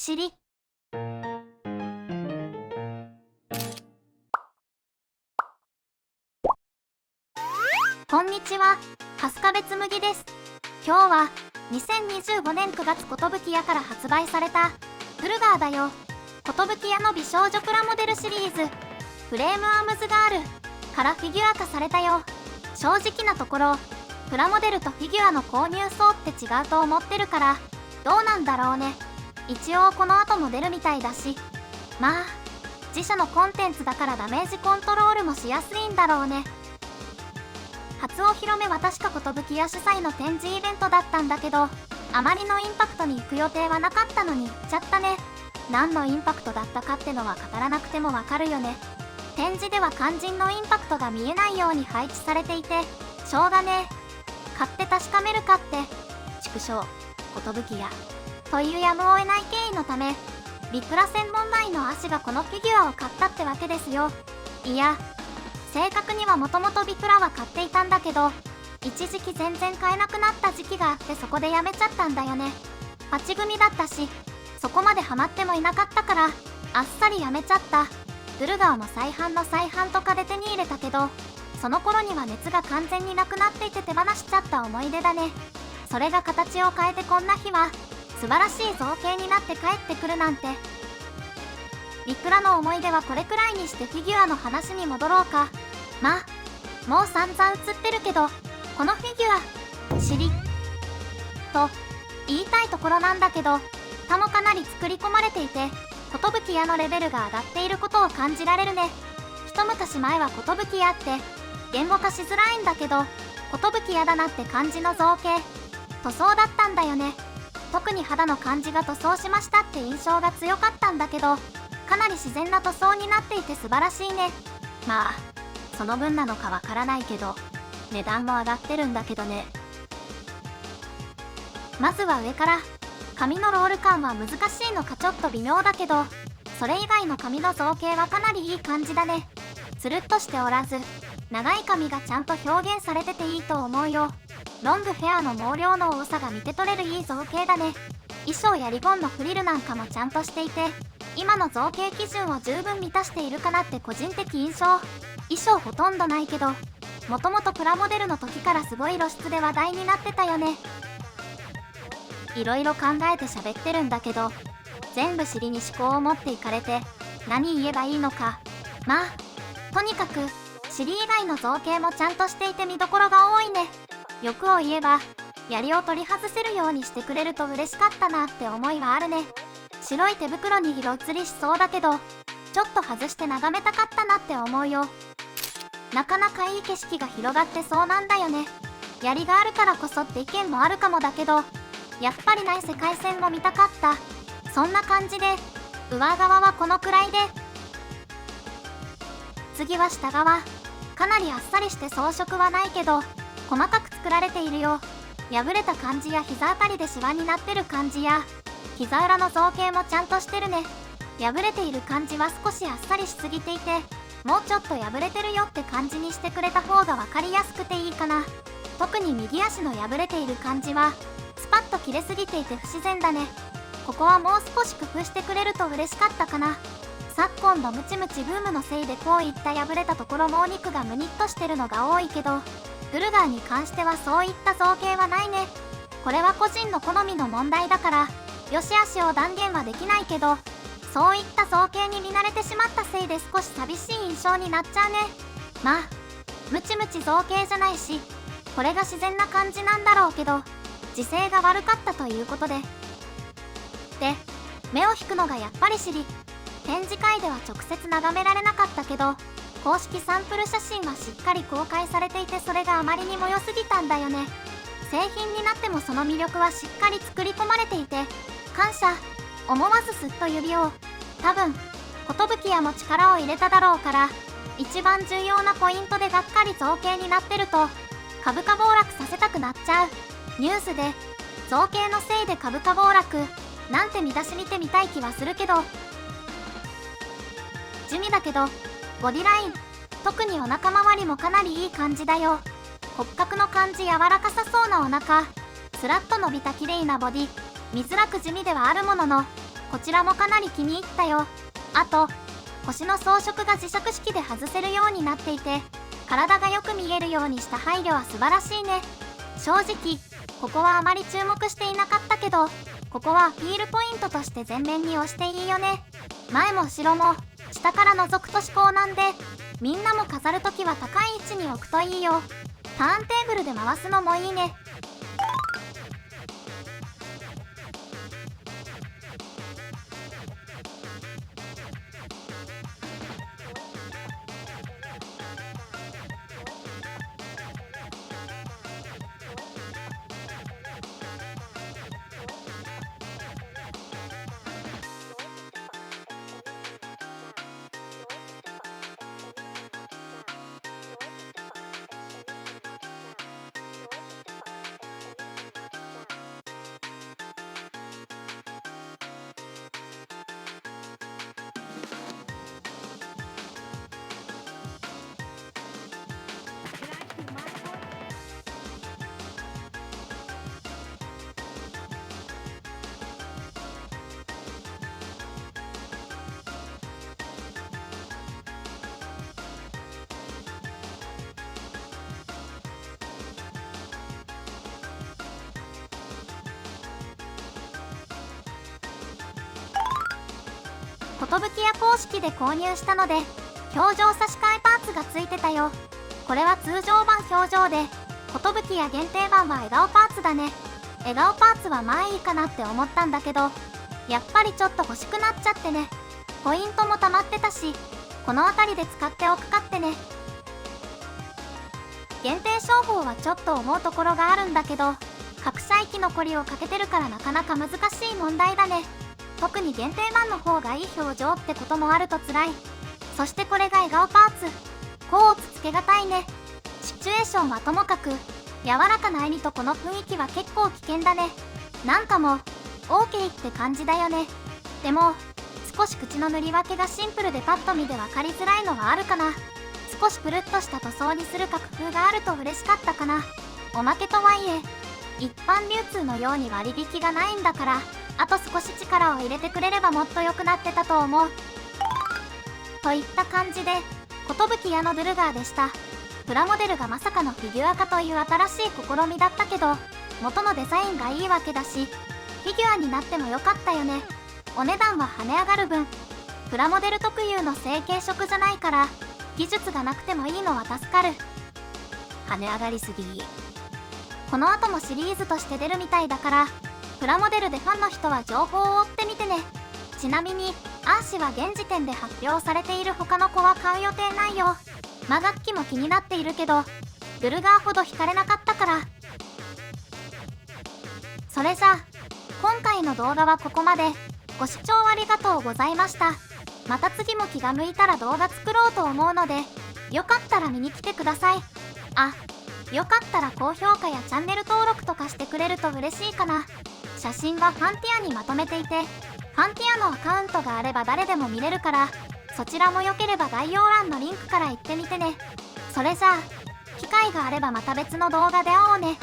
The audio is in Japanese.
尻。こんにちは、春日部つむぎです。今日は2025年9月寿屋から発売されたグルガーだよ。寿屋の美少女プラモデルシリーズフレームアームズガールからフィギュア化されたよ。正直なところプラモデルとフィギュアの購入層って違うと思ってるからどうなんだろうね。一応この後も出るみたいだし、まあ自社のコンテンツだからダメージコントロールもしやすいんだろうね。初お披露目は確か寿屋主催の展示イベントだったんだけど、あまりのインパクトに行く予定はなかったのに行っちゃったね。何のインパクトだったかってのは語らなくてもわかるよね。展示では肝心のインパクトが見えないように配置されていてしょうがねえ、買って確かめるかって畜生寿屋というやむを得ない経緯のためビクラ専門内の足がこのフィギュアを買ったってわけですよ。いや正確にはもともとビクラは買っていたんだけど一時期全然買えなくなった時期があってそこでやめちゃったんだよね。パチ組だったしそこまでハマってもいなかったからあっさりやめちゃった。グルガーも再販の再販とかで手に入れたけどその頃には熱が完全になくなっていて手放しちゃった思い出だね。それが形を変えてこんな日は素晴らしい造形になって帰ってくるなんて。ビクラの思い出はこれくらいにしてフィギュアの話に戻ろうか。まあもう散々映ってるけどこのフィギュア尻と言いたいところなんだけど他もかなり作り込まれていて寿屋のレベルが上がっていることを感じられるね。一昔前は寿屋って言語化しづらいんだけど寿屋だなって感じの造形塗装だったんだよね。特に肌の感じが塗装しましたって印象が強かったんだけどかなり自然な塗装になっていて素晴らしいね。まあその分なのかわからないけど値段も上がってるんだけどね。まずは上から紙のロール感は難しいのかちょっと微妙だけどそれ以外の紙の造形はかなりいい感じだね。つるっとしておらず長い紙がちゃんと表現されてていいと思うよ。ロングフェアの毛量の多さが見て取れるいい造形だね。衣装やリボンのフリルなんかもちゃんとしていて今の造形基準を十分満たしているかなって個人的印象。衣装ほとんどないけどもともとプラモデルの時からすごい露出で話題になってたよね。いろいろ考えて喋ってるんだけど全部尻に思考を持っていかれて何言えばいいのか。まあとにかく尻以外の造形もちゃんとしていて見どころが多いね。欲を言えば槍を取り外せるようにしてくれると嬉しかったなって思いはあるね。白い手袋に色移りしそうだけどちょっと外して眺めたかったなって思うよ。なかなかいい景色が広がってそうなんだよね。槍があるからこそって意見もあるかもだけどやっぱりない世界線も見たかった。そんな感じで上側はこのくらいで次は下側。かなりあっさりして装飾はないけど細かく作られているよ。破れた感じや膝あたりでシワになってる感じや膝裏の造形もちゃんとしてるね。破れている感じは少しあっさりしすぎていてもうちょっと破れてるよって感じにしてくれた方が分かりやすくていいかな。特に右足の破れている感じはスパッと切れすぎていて不自然だね。ここはもう少し工夫してくれると嬉しかったかな。昨今のムチムチブームのせいでこういった破れたところもお肉がムニッとしてるのが多いけどグルガーに関してはそういった造形はないね。これは個人の好みの問題だから良し悪しを断言はできないけどそういった造形に見慣れてしまったせいで少し寂しい印象になっちゃうね。まあムチムチ造形じゃないしこれが自然な感じなんだろうけど時勢が悪かったということで目を引くのがやっぱり尻。展示会では直接眺められなかったけど公式サンプル写真はしっかり公開されていてそれがあまりにも良すぎたんだよね。製品になってもその魅力はしっかり作り込まれていて感謝。思わずすっと指を。多分寿屋も力を入れただろうから一番重要なポイントでがっかり造形になってると株価暴落させたくなっちゃう。ニュースで造形のせいで株価暴落なんて見出し見てみたい気はするけど地味だけどボディライン特にお腹周りもかなりいい感じだよ。骨格の感じ柔らかさそうなお腹スラッと伸びた綺麗なボディ見づらく地味ではあるもののこちらもかなり気に入ったよ。あと腰の装飾が磁石式で外せるようになっていて、体がよく見えるようにした配慮は素晴らしいね。正直ここはあまり注目していなかったけど、ここはアピールポイントとして前面に押していいよね。前も後ろも下から覗くと至高なんで、みんなも飾るときは高い位置に置くといいよ。ターンテーブルで回すのもいいね。寿屋公式で購入したので、表情差し替えパーツがついてたよ。これは通常版表情で、寿屋限定版は笑顔パーツだね。笑顔パーツはまあいいかなって思ったんだけど、やっぱりちょっと欲しくなっちゃってね。ポイントも溜まってたし、この辺りで使っておくかってね。限定商法はちょっと思うところがあるんだけど、各社生き残りをかけてるからなかなか難しい問題だね。特に限定版の方がいい表情ってこともあると辛い。そしてこれが笑顔パーツ。甲をつけがたいね。シチュエーションはともかく、柔らかな笑みとこの雰囲気は結構危険だね。なんかもう OK って感じだよね。でも少し口の塗り分けがシンプルでパッと見で分かりづらいのはあるかな。少しプルッとした塗装にするか工夫があると嬉しかったかな。おまけとはいえ一般流通のように割引がないんだから、あと少し力を入れてくれればもっと良くなってたと思う。といった感じで寿屋のドゥルガーでした。プラモデルがまさかのフィギュア化という新しい試みだったけど、元のデザインがいいわけだし、フィギュアになってもよかったよね。お値段は跳ね上がる分、プラモデル特有の成型色じゃないから技術がなくてもいいのは助かる。跳ね上がりすぎ。この後もシリーズとして出るみたいだから、プラモデルでファンの人は情報を追ってみてね。ちなみにアーシは現時点で発表されている他の子は買う予定ないよ。魔楽器も気になっているけどドゥルガーほど惹かれなかったから。それじゃあ今回の動画はここまで。ご視聴ありがとうございました。また次も気が向いたら動画作ろうと思うので、よかったら見に来てください。あ、よかったら高評価やチャンネル登録とかしてくれると嬉しいかな。写真はファンティアにまとめていて、ファンティアのアカウントがあれば誰でも見れるから、そちらもよければ概要欄のリンクから行ってみてね。それじゃあ機会があればまた別の動画で会おうね。